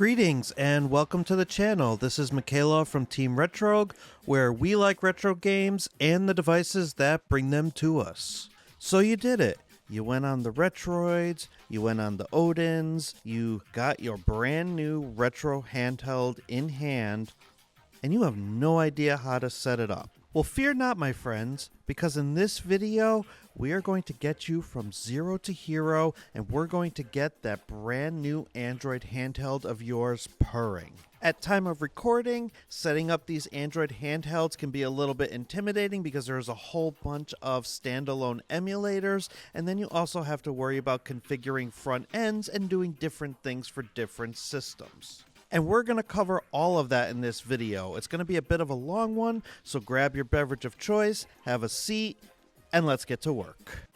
Greetings and welcome to the channel. This is Michaela from Team RetroArch, where we like retro games and the devices that bring them to us. So you did it. You went on the Retroids, you went on the Odins, you got your brand new retro handheld in hand, and you have no idea how to set it up. Well, fear not, my friends, because in this video, we are going to get you from zero to hero, and we're going to get that brand new Android handheld of yours purring. At time of recording, setting up these Android handhelds can be a little bit intimidating because there's a whole bunch of standalone emulators, and then you also have to worry about configuring front ends and doing different things for different systems. And we're going to cover all of that in this video. It's going to be a bit of a long one, so grab your beverage of choice, have a seat, and let's get to work.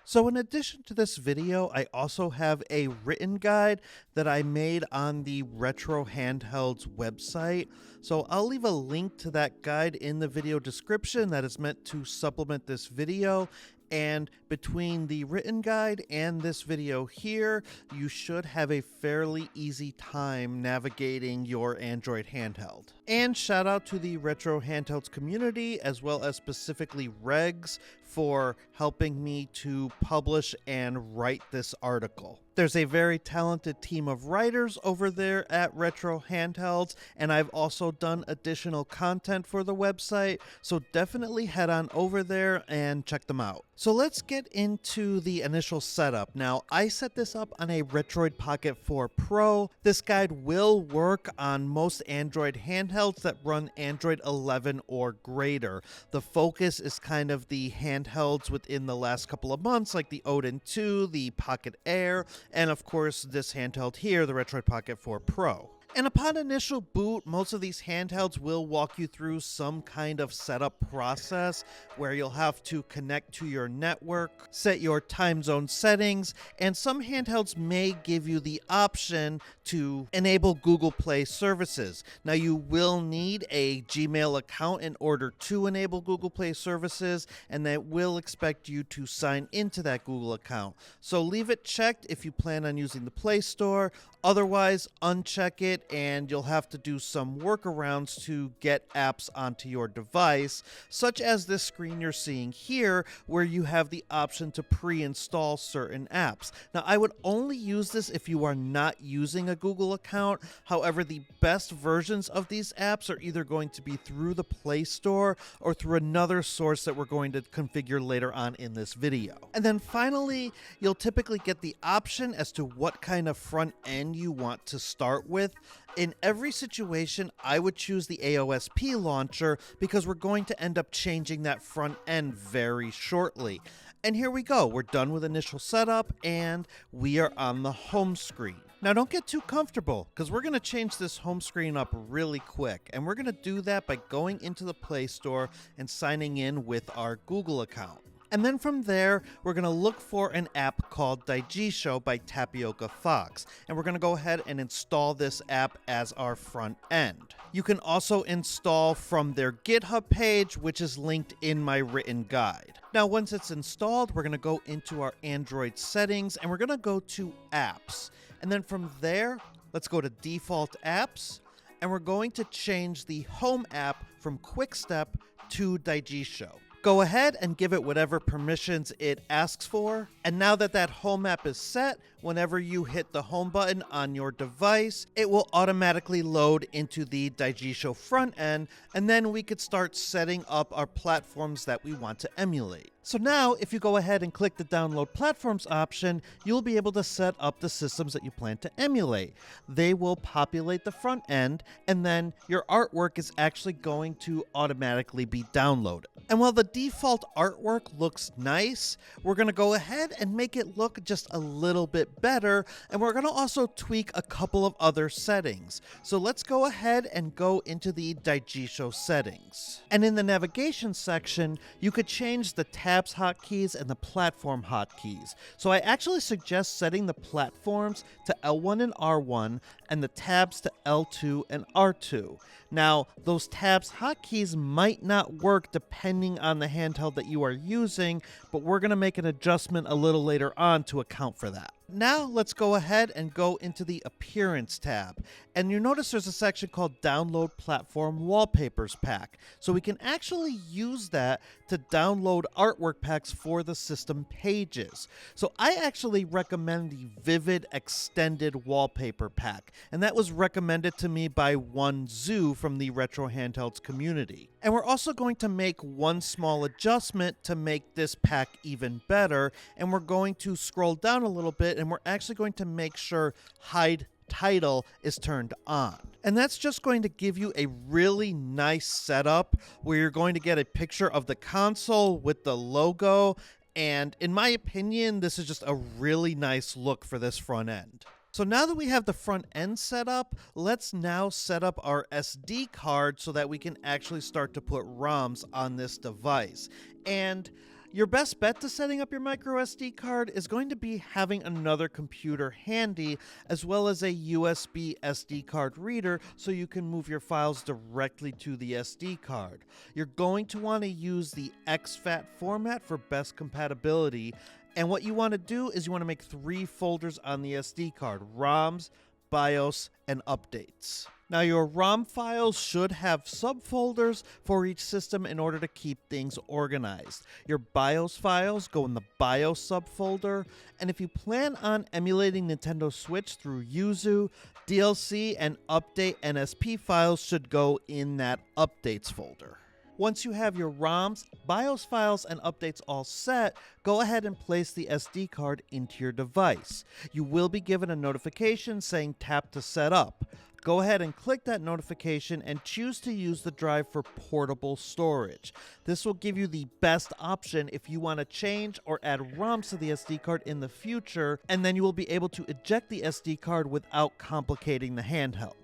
So in addition to this video, I also have a written guide that I made on the Retro Handheld's website. So I'll leave a link to that guide in the video description that is meant to supplement this video. And between the written guide and this video here, you should have a fairly easy time navigating your Android handheld. And shout out to the Retro Handhelds community, as well as specifically Regs, for helping me to publish and write this article. There's a very talented team of writers over there at Retro Handhelds, and I've also done additional content for the website, so definitely head on over there and check them out. So let's get into the initial setup. Now, I set this up on a Retroid Pocket 4 Pro. This guide will work on most Android handhelds that run Android 11 or greater. The focus is kind of the handhelds within the last couple of months, like the Odin 2, the Pocket Air, and of course this handheld here, the Retroid Pocket 4 Pro. And upon initial boot, most of these handhelds will walk you through some kind of setup process where you'll have to connect to your network, set your time zone settings, and some handhelds may give you the option to enable Google Play services. Now, you will need a Gmail account in order to enable Google Play services, and that will expect you to sign into that Google account. So leave it checked if you plan on using the Play Store. Otherwise, uncheck it and you'll have to do some workarounds to get apps onto your device, such as this screen you're seeing here, where you have the option to pre-install certain apps. Now, I would only use this if you are not using a Google account. However, the best versions of these apps are either going to be through the Play Store or through another source that we're going to configure later on in this video. And then finally, you'll typically get the option as to what kind of front end you want to start with. In every situation, I would choose the AOSP launcher because we're going to end up changing that front end very shortly. And here we go. We're done with initial setup and we are on the home screen. Now, don't get too comfortable because we're going to change this home screen up really quick. And we're going to do that by going into the Play Store and signing in with our Google account. And then from there, we're going to look for an app called Daijisho by Tapioca Fox. And we're going to go ahead and install this app as our front end. You can also install from their GitHub page, which is linked in my written guide. Now, once it's installed, we're going to go into our Android settings and we're going to go to apps. And then from there, let's go to default apps. And we're going to change the home app from Quickstep to Daijisho. Go ahead and give it whatever permissions it asks for. And now that that home app is set, whenever you hit the home button on your device, it will automatically load into the Daijisho front end, and then we could start setting up our platforms that we want to emulate. So now, if you go ahead and click the Download Platforms option, you'll be able to set up the systems that you plan to emulate. They will populate the front end, and then your artwork is actually going to automatically be downloaded. And while the default artwork looks nice, we're going to go ahead and make it look just a little bit better, and we're going to also tweak a couple of other settings. So let's go ahead and go into the Daijisho settings. And in the navigation section, you could change the tabs hotkeys and the platform hotkeys. So I actually suggest setting the platforms to L1 and R1 and the tabs to L2 and R2. Now, those tabs hotkeys might not work depending on the handheld that you are using, but we're going to make an adjustment a little later on to account for that. Now let's go ahead and go into the Appearance tab, and you notice there's a section called Download Platform Wallpapers Pack, so we can actually use that to download artwork packs for the system pages. So I actually recommend the Vivid Extended Wallpaper Pack, and that was recommended to me by one Zoo from the Retro Handhelds community. And we're also going to make one small adjustment to make this pack even better, and we're going to scroll down a little bit, and we're actually going to make sure Hide Title is turned on. And that's just going to give you a really nice setup where you're going to get a picture of the console with the logo, and in my opinion, this is just a really nice look for this front end. So now that we have the front end set up, let's now set up our SD card so that we can actually start to put ROMs on this device. And your best bet to setting up your micro SD card is going to be having another computer handy, as well as a USB SD card reader so you can move your files directly to the SD card. You're going to want to use the exFAT format for best compatibility. And what you want to do is you want to make 3 folders on the SD card: ROMs, BIOS, and updates. Now your ROM files should have subfolders for each system in order to keep things organized. Your BIOS files go in the BIOS subfolder, and if you plan on emulating Nintendo Switch through Yuzu, DLC and update NSP files should go in that updates folder. Once you have your ROMs, BIOS files, and updates all set, go ahead and place the SD card into your device. You will be given a notification saying tap to set up. Go ahead and click that notification and choose to use the drive for portable storage. This will give you the best option if you want to change or add ROMs to the SD card in the future, and then you will be able to eject the SD card without complicating the handheld.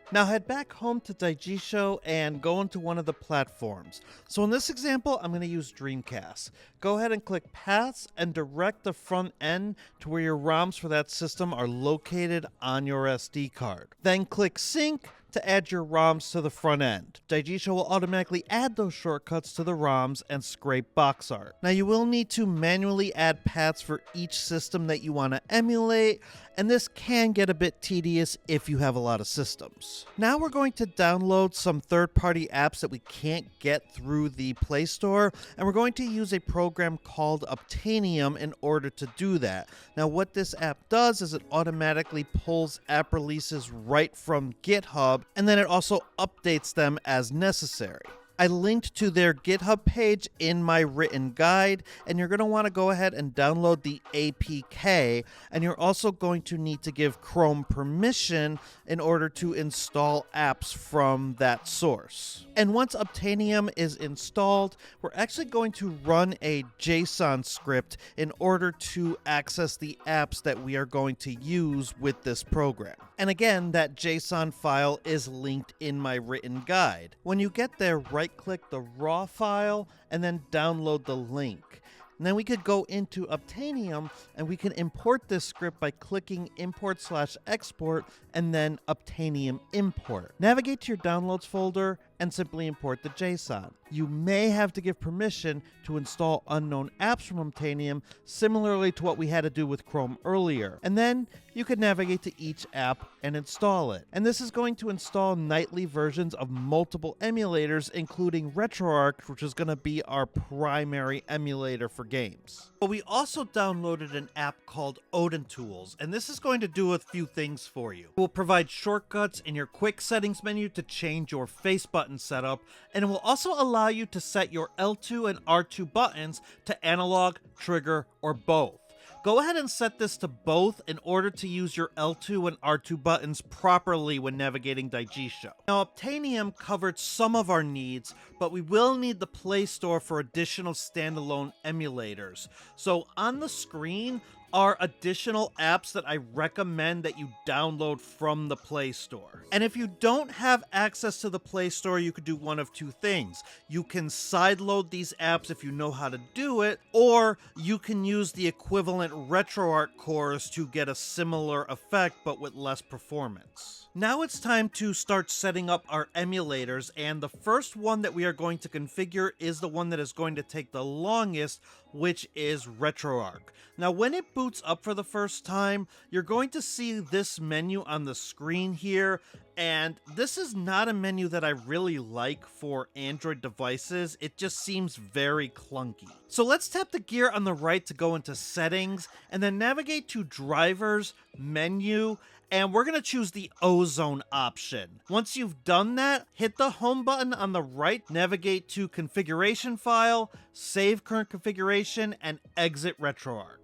Now head back home to Daijisho and go into one of the platforms. So in this example, I'm going to use Dreamcast. Go ahead and click Paths and direct the front end to where your ROMs for that system are located on your SD card. Then click Sync to add your ROMs to the front end. Daijisho will automatically add those shortcuts to the ROMs and scrape box art. Now you will need to manually add paths for each system that you want to emulate, and this can get a bit tedious if you have a lot of systems. Now we're going to download some third-party apps that we can't get through the Play Store, and we're going to use a program called Obtainium in order to do that. Now what this app does is it automatically pulls app releases right from GitHub, and then it also updates them as necessary. I linked to their GitHub page in my written guide, and you're going to want to go ahead and download the APK, and you're also going to need to give Chrome permission in order to install apps from that source. And once Obtainium is installed, we're actually going to run a JSON script in order to access the apps that we are going to use with this program. And again, that JSON file is linked in my written guide. When you get there, right-click the raw file and then download the link. And then we could go into Obtainium and we can import this script by clicking import/export and then Obtainium import. Navigate to your downloads folder and simply import the JSON. You may have to give permission to install unknown apps from Obtainium, similarly to what we had to do with Chrome earlier. And then you can navigate to each app and install it. And this is going to install nightly versions of multiple emulators, including RetroArch, which is going to be our primary emulator for games. But we also downloaded an app called Odin Tools, and this is going to do a few things for you. It will provide shortcuts in your quick settings menu to change your face button setup, and it will also allow you to set your L2 and R2 buttons to analog, trigger, or both. Go ahead and set this to both in order to use your L2 and R2 buttons properly when navigating Daijisho. Now, Obtainium covered some of our needs, but we will need the Play Store for additional standalone emulators. So on the screen, are additional apps that I recommend that you download from the Play Store. And if you don't have access to the Play Store, you could do one of two things. You can sideload these apps if you know how to do it, or you can use the equivalent RetroArch cores to get a similar effect but with less performance. Now it's time to start setting up our emulators, and the first one that we are going to configure is the one that is going to take the longest, which is RetroArch. Now when it boots up for the first time, you're going to see this menu on the screen here, and this is not a menu that I really like for Android devices. It just seems very clunky. So let's tap the gear on the right to go into Settings, and then navigate to Drivers, Menu, and we're going to choose the Ozone option. Once you've done that, hit the Home button on the right, navigate to Configuration File, Save Current Configuration, and exit RetroArch.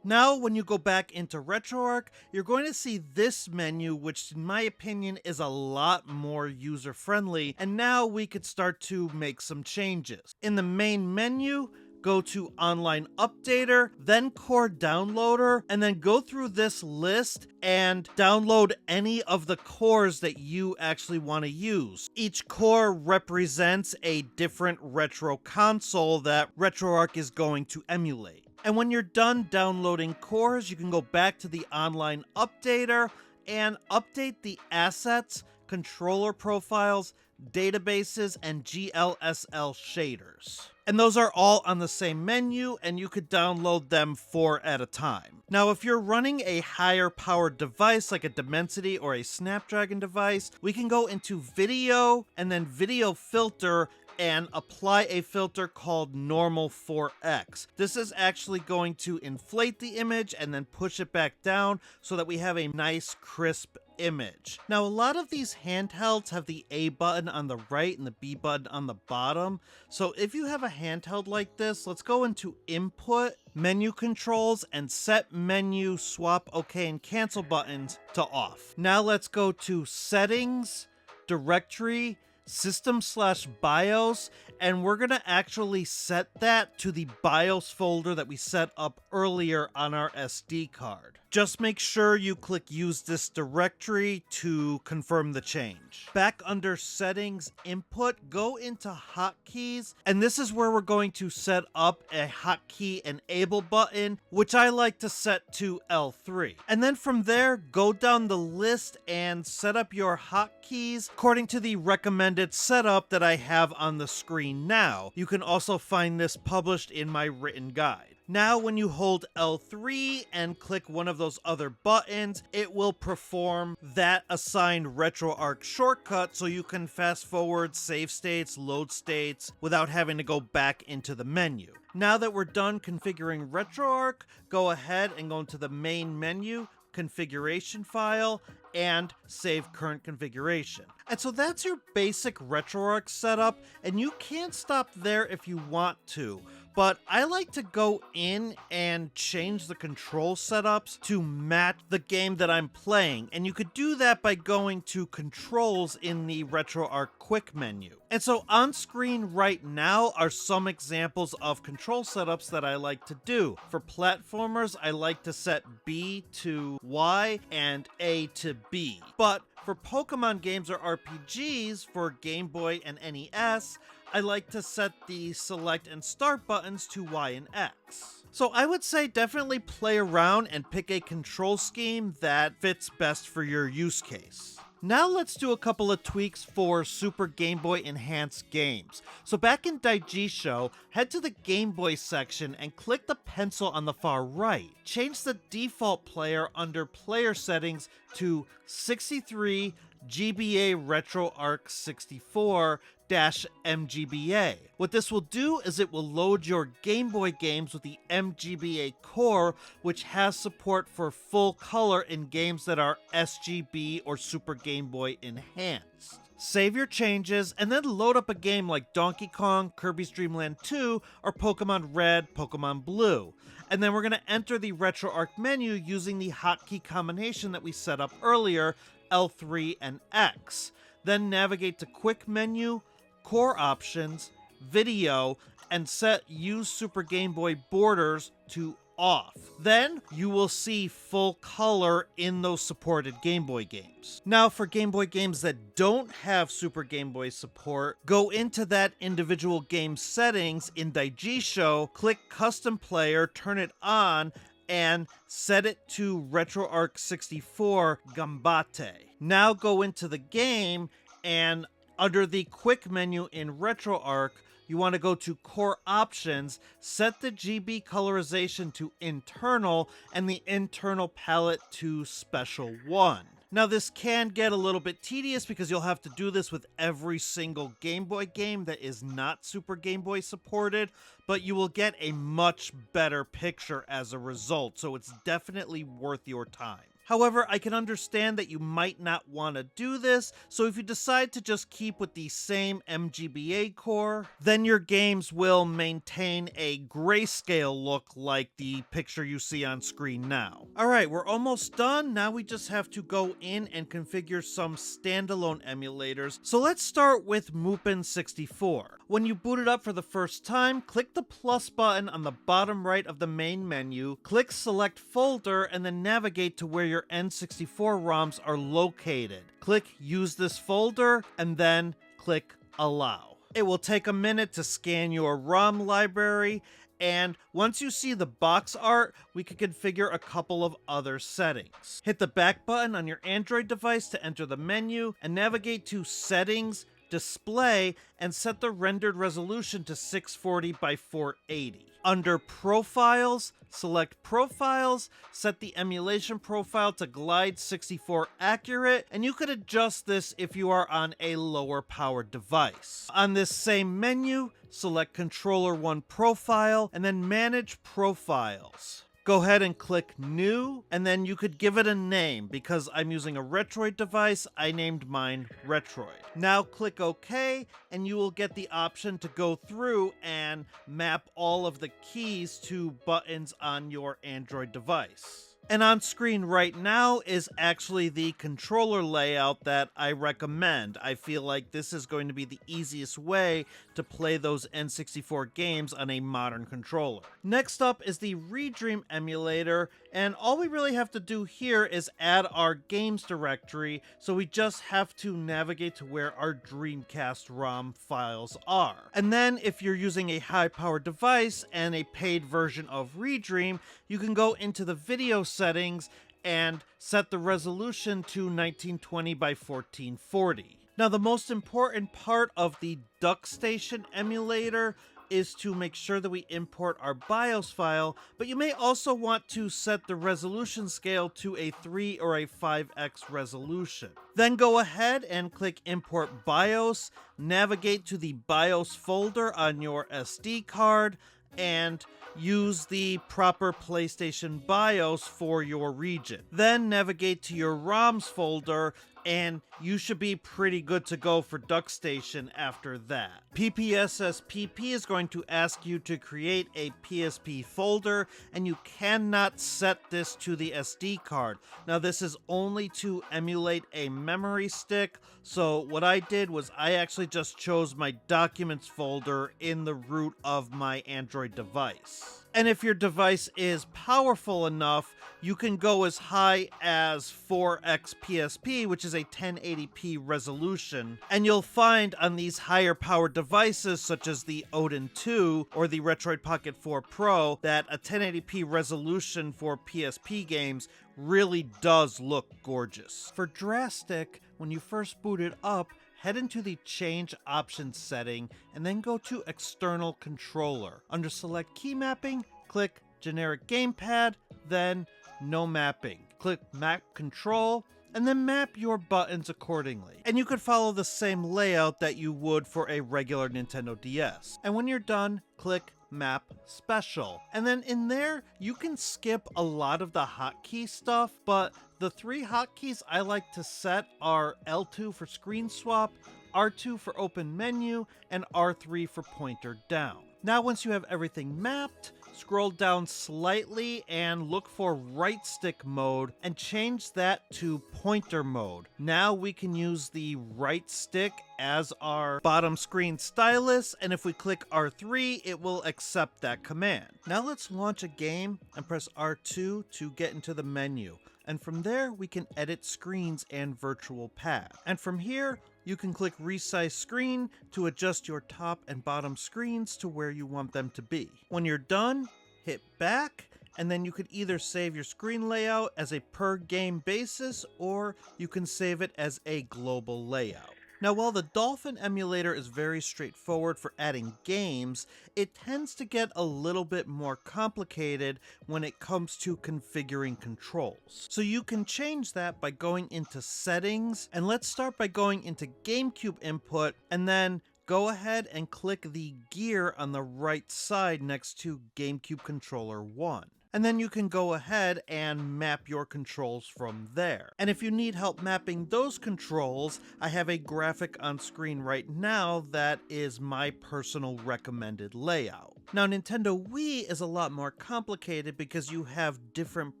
Now, when you go back into RetroArch, you're going to see this menu, which in my opinion is a lot more user-friendly, and now we could start to make some changes. In the main menu, go to Online Updater, then Core Downloader, and then go through this list and download any of the cores that you actually want to use. Each core represents a different retro console that RetroArch is going to emulate. And when you're done downloading cores, you can go back to the Online Updater and update the assets, controller profiles, databases, and GLSL shaders. And those are all on the same menu, and you could download them 4 at a time. Now, if you're running a higher powered device like a Dimensity or a Snapdragon device, we can go into Video and then Video Filter and apply a filter called Normal 4X. This is actually going to inflate the image and then push it back down so that we have a nice crisp image. Now, a lot of these handhelds have the A button on the right and the B button on the bottom. So if you have a handheld like this, let's go into Input, Menu Controls, and set Menu, Swap OK, and Cancel buttons to off. Now let's go to Settings, Directory, System/BIOS, and we're going to actually set that to the BIOS folder that we set up earlier on our SD card. Just make sure you click Use this directory to confirm the change. Back under Settings, Input, go into Hotkeys, and this is where we're going to set up a hotkey enable button, which I like to set to L3. And then from there, go down the list and set up your hotkeys according to the recommended setup that I have on the screen now. You can also find this published in my written guide. Now, when you hold L3 and click one of those other buttons, it will perform that assigned RetroArch shortcut so you can fast forward, save states, load states without having to go back into the menu. Now that we're done configuring RetroArch, go ahead and go into the main menu, Configuration File, and Save Current Configuration. And so that's your basic RetroArch setup, and you can't stop there if you want to. But I like to go in and change the control setups to match the game that I'm playing. And you could do that by going to Controls in the RetroArch Quick menu. And so on screen right now are some examples of control setups that I like to do. For platformers, I like to set B to Y and A to B. But for Pokemon games or RPGs for Game Boy and NES, I like to set the select and start buttons to Y and X. So I would say definitely play around and pick a control scheme that fits best for your use case. Now let's do a couple of tweaks for Super Game Boy Enhanced games. So back in Daijisho, head to the Game Boy section and click the pencil on the far right. Change the default player under Player Settings to 63 GBA RetroArch 64 MGBA. What this will do is it will load your Game Boy games with the MGBA core, which has support for full color in games that are SGB or Super Game Boy Enhanced. Save your changes, and then load up a game like Donkey Kong, Kirby's Dream Land 2, or Pokemon Red, Pokemon Blue. And then we're going to enter the RetroArch menu using the hotkey combination that we set up earlier, L3 and X. Then navigate to Quick Menu, Core Options, Video, and set Use Super Game Boy Borders to off. Then you will see full color in those supported Game Boy games. Now for Game Boy games that don't have Super Game Boy support, go into that individual game settings in Daijisho, click Custom Player, turn it on, and set it to RetroArch 64 Gambate. Now go into the game, and under the quick menu in RetroArch, you want to go to Core Options, set the GB colorization to Internal, and the internal palette to Special 1. Now this can get a little bit tedious because you'll have to do this with every single Game Boy game that is not Super Game Boy supported, but you will get a much better picture as a result, so it's definitely worth your time. However, I can understand that you might not want to do this, so if you decide to just keep with the same MGBA core, then your games will maintain a grayscale look like the picture you see on screen now. Alright, we're almost done. Now we just have to go in and configure some standalone emulators. So let's start with Mupen64. When you boot it up for the first time, click the plus button on the bottom right of the main menu, click Select Folder, and then navigate to where your N64 ROMs are located. Click Use this folder, and then click Allow. It will take a minute to scan your ROM library, and once you see the box art, we can configure a couple of other settings. Hit the back button on your Android device to enter the menu, and navigate to Settings, Display, and set the rendered resolution to 640 by 480. Under Profiles, select Profiles, set the emulation profile to Glide 64 Accurate, and you could adjust this if you are on a lower powered device. On this same menu, select Controller 1 Profile, and then Manage Profiles. Go ahead and click New, and then you could give it a name. Because I'm using a Retroid device, I named mine Retroid. Now click OK, and you will get the option to go through and map all of the keys to buttons on your Android device. And on screen right now is actually the controller layout that I recommend. I feel like this is going to be the easiest way to play those N64 games on a modern controller. Next up is the Redream emulator, and all we really have to do here is add our games directory, so we just have to navigate to where our Dreamcast ROM files are. And then if you're using a high-powered device and a paid version of Redream, you can go into the video settings and set the resolution to 1920 by 1440. Now, the most important part of the DuckStation emulator is to make sure that we import our BIOS file, but you may also want to set the resolution scale to a 3 or a 5x resolution. Then go ahead and click Import BIOS, navigate to the BIOS folder on your SD card, and use the proper PlayStation BIOS for your region. Then navigate to your ROMs folder, and you should be pretty good to go for DuckStation after that. PPSSPP is going to ask you to create a PSP folder, and you cannot set this to the SD card. Now, this is only to emulate a memory stick, so what I did was I actually just chose my Documents folder in the root of my Android device. And if your device is powerful enough, you can go as high as 4x PSP, which is a 1080p resolution. And you'll find on these higher powered devices, such as the Odin 2 or the Retroid Pocket 4 Pro, that a 1080p resolution for PSP games really does look gorgeous. For Drastic, when you first boot it up, head into the Change Options setting, and then go to External Controller. Under Select Key Mapping, click Generic Gamepad, then No Mapping. Click Map Control, and then map your buttons accordingly. And you could follow the same layout that you would for a regular Nintendo DS. And when you're done, click Map Special. And then in there, you can skip a lot of the hotkey stuff, but the 3 hotkeys I like to set are L2 for screen swap, R2 for open menu, and R3 for pointer down. Now, once you have everything mapped, scroll down slightly and look for right stick mode and change that to pointer mode. Now we can use the right stick as our bottom screen stylus, and if we click R3, it will accept that command. Now let's launch a game and press R2 to get into the menu. And from there, we can edit screens and virtual pad. And from here, you can click Resize Screen to adjust your top and bottom screens to where you want them to be. When you're done, hit back, and then you could either save your screen layout as a per game basis, or you can save it as a global layout. Now, while the Dolphin emulator is very straightforward for adding games, it tends to get a little bit more complicated when it comes to configuring controls. So you can change that by going into Settings, and let's start by going into GameCube input, and then go ahead and click the gear on the right side next to GameCube Controller 1. And then you can go ahead and map your controls from there. And if you need help mapping those controls, I have a graphic on screen right now that is my personal recommended layout. Now, Nintendo Wii is a lot more complicated because you have different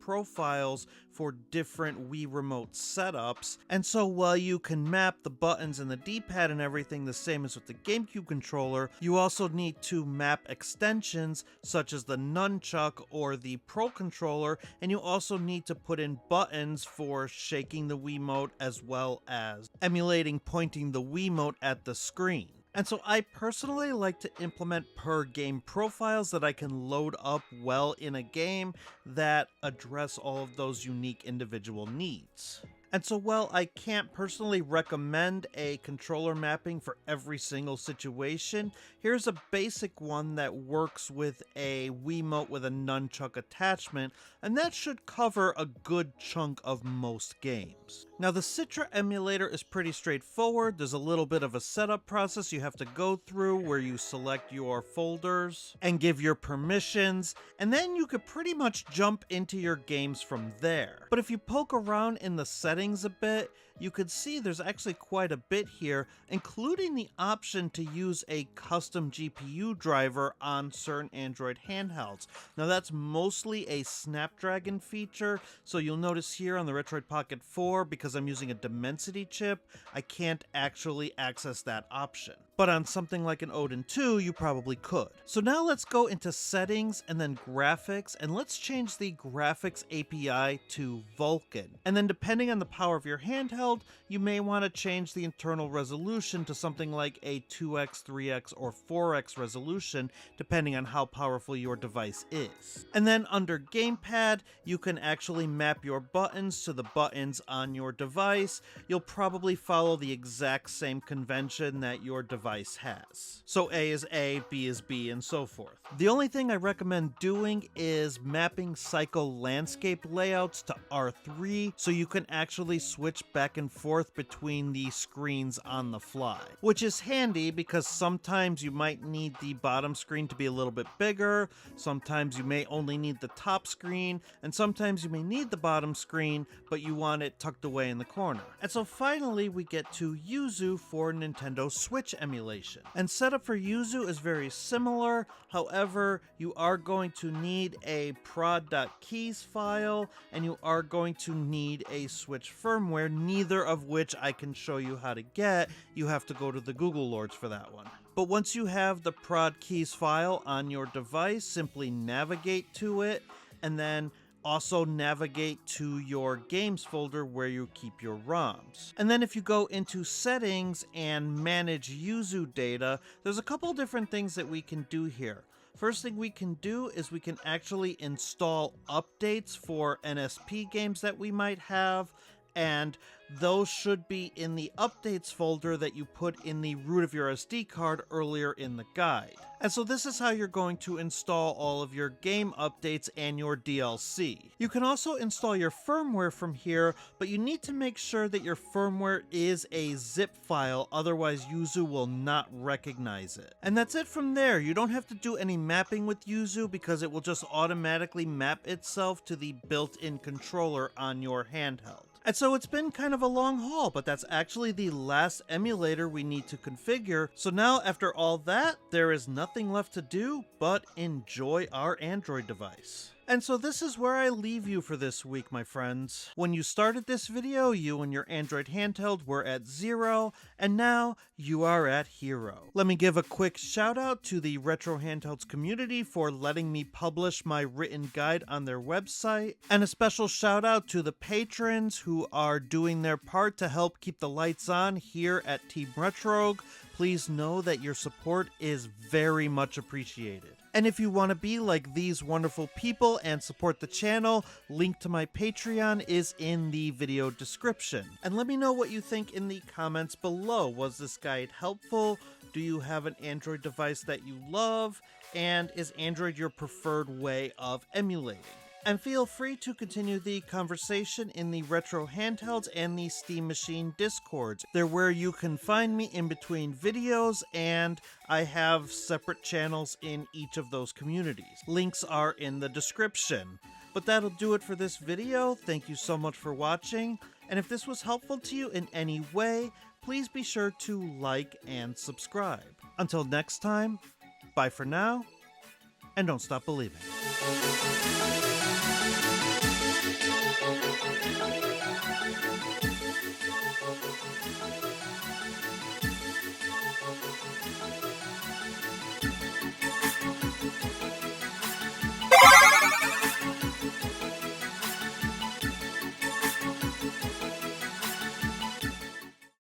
profiles for different Wii Remote setups, and so while you can map the buttons and the D-pad and everything the same as with the GameCube controller, you also need to map extensions such as the nunchuck or the Pro controller, and you also need to put in buttons for shaking the Wiimote as well as emulating pointing the Wiimote at the screen. And so I personally like to implement per game profiles that I can load up well in a game that address all of those unique individual needs. And so while I can't personally recommend a controller mapping for every single situation, here's a basic one that works with a Wiimote with a nunchuck attachment, and that should cover a good chunk of most games. Now, the Citra emulator is pretty straightforward. There's a little bit of a setup process you have to go through where you select your folders and give your permissions, and then you could pretty much jump into your games from there. But if you poke around in the settings a bit, you could see there's actually quite a bit here, including the option to use a custom GPU driver on certain Android handhelds. Now, that's mostly a Snapdragon feature, so you'll notice here on the Retroid Pocket 4, because I'm using a Dimensity chip, I can't actually access that option. But on something like an Odin 2, you probably could. So now let's go into Settings and then Graphics, and let's change the Graphics API to Vulkan. And then depending on the power of your handheld, you may want to change the internal resolution to something like a 2x, 3x, or 4x resolution, depending on how powerful your device is. And then under Gamepad, you can actually map your buttons to the buttons on your device. You'll probably follow the exact same convention that your device has. So A is A, B is B, and so forth. The only thing I recommend doing is mapping Psycho landscape layouts to R3 so you can actually switch back and forth between the screens on the fly, which is handy because sometimes you might need the bottom screen to be a little bit bigger, sometimes you may only need the top screen, and sometimes you may need the bottom screen, but you want it tucked away in the corner. And so finally we get to Yuzu for Nintendo Switch emulation. And setup for Yuzu is very similar, however, you are going to need a prod.keys file, and you are going to need a Switch firmware, neither of which I can show you how to get. You have to go to the Google Lords for that one. But once you have the prod keys file on your device, simply navigate to it, and then also navigate to your games folder where you keep your ROMs. And then if you go into settings and manage Yuzu data, there's a couple different things that we can do here. First thing we can do is we can actually install updates for NSP games that we might have, and those should be in the updates folder that you put in the root of your SD card earlier in the guide. And so this is how you're going to install all of your game updates and your DLC. You can also install your firmware from here, but you need to make sure that your firmware is a zip file, otherwise Yuzu will not recognize it. And that's it from there. You don't have to do any mapping with Yuzu because it will just automatically map itself to the built-in controller on your handheld. And so it's been kind of a long haul, but that's actually the last emulator we need to configure. So now after all that, there is nothing left to do but enjoy our Android device. And so this is where I leave you for this week, my friends. When you started this video, you and your Android handheld were at 0, and now you are at hero. Let me give a quick shout out to the Retro Handhelds community for letting me publish my written guide on their website, and a special shout out to the patrons who are doing their part to help keep the lights on here at Team RetroArch. Please know that your support is very much appreciated. And if you want to be like these wonderful people and support the channel, link to my Patreon is in the video description. And let me know what you think in the comments below. Was this guide helpful? Do you have an Android device that you love? And is Android your preferred way of emulating? And feel free to continue the conversation in the Retro Handhelds and the Steam Machine Discords. They're where you can find me in between videos, and I have separate channels in each of those communities. Links are in the description. But that'll do it for this video. Thank you so much for watching, and if this was helpful to you in any way, please be sure to like and subscribe. Until next time, bye for now, and don't stop believing.